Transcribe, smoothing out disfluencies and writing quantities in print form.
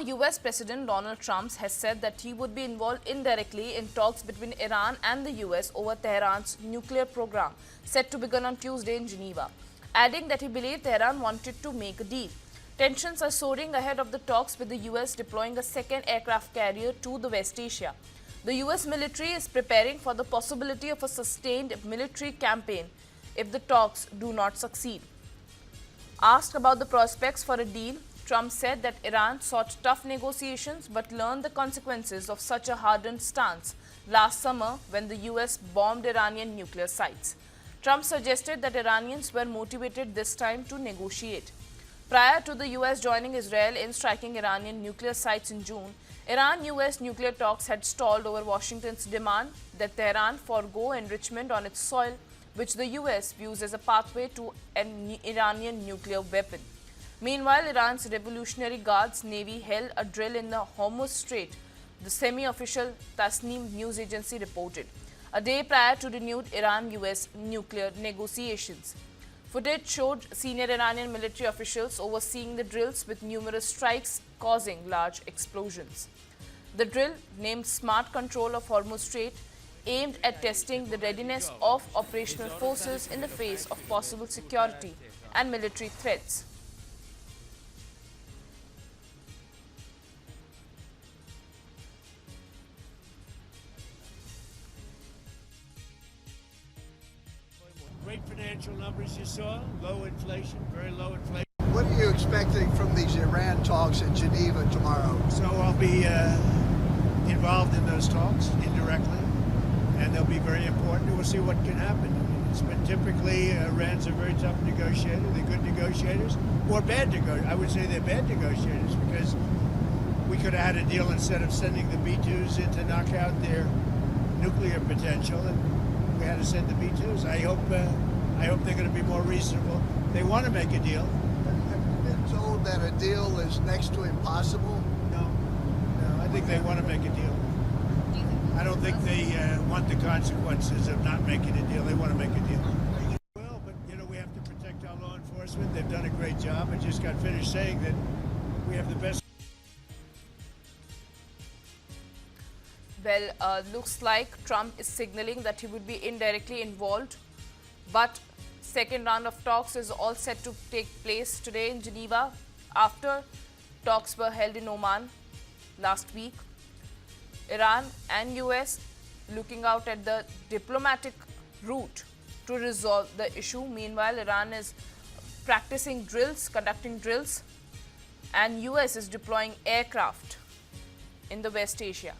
US President Donald Trump has said that he would be involved indirectly in talks between Iran and the US over Tehran's nuclear program, set to begin on Tuesday in Geneva, adding that he believed Tehran wanted to make a deal. Tensions are soaring ahead of the talks, with the US deploying a second aircraft carrier to the West Asia. The US military is preparing for the possibility of a sustained military campaign if the talks do not succeed. Asked about the prospects for a deal, Trump said that Iran sought tough negotiations but learned the consequences of such a hardened stance last summer when the US bombed Iranian nuclear sites. Trump suggested that Iranians were motivated this time to negotiate. Prior to the US joining Israel in striking Iranian nuclear sites in June, Iran-US nuclear talks had stalled over Washington's demand that Tehran forego enrichment on its soil, which the US views as a pathway to an Iranian nuclear weapon. Meanwhile, Iran's Revolutionary Guards Navy held a drill in the Hormuz Strait, the semi-official Tasnim news agency reported, a day prior to renewed Iran-US nuclear negotiations. Footage showed senior Iranian military officials overseeing the drills, with numerous strikes causing large explosions. The drill, named Smart Control of Hormuz Strait, aimed at testing the readiness of operational forces in the face of possible security and military threats. Great financial numbers you saw, low inflation, very low inflation. What are you expecting from these Iran talks in Geneva tomorrow? So I'll be involved in those talks indirectly, and they'll be very important. We'll see what can happen. It's been typically, Iran's a very tough negotiator. They're good negotiators, or bad negotiators. I would say they're bad negotiators, because we could have had a deal instead of sending the B-2s in to knock out their nuclear potential, and we had to send the B-2s. I hope they're going to be more reasonable. They want to make a deal. Have you been told that a deal is next to impossible? No, I think they want to make a deal. I don't think they want the consequences of not making a deal. They want to make a deal. Well, but we have to protect our law enforcement. They've done a great job. I just got finished saying that we have the best. Well, looks like Trump is signaling that he would be indirectly involved, but second round of talks is all set to take place today in Geneva after talks were held in Oman last week. Iran and US looking out at the diplomatic route to resolve the issue. Meanwhile, Iran is practicing drills, conducting drills, and US is deploying aircraft in the West Asia.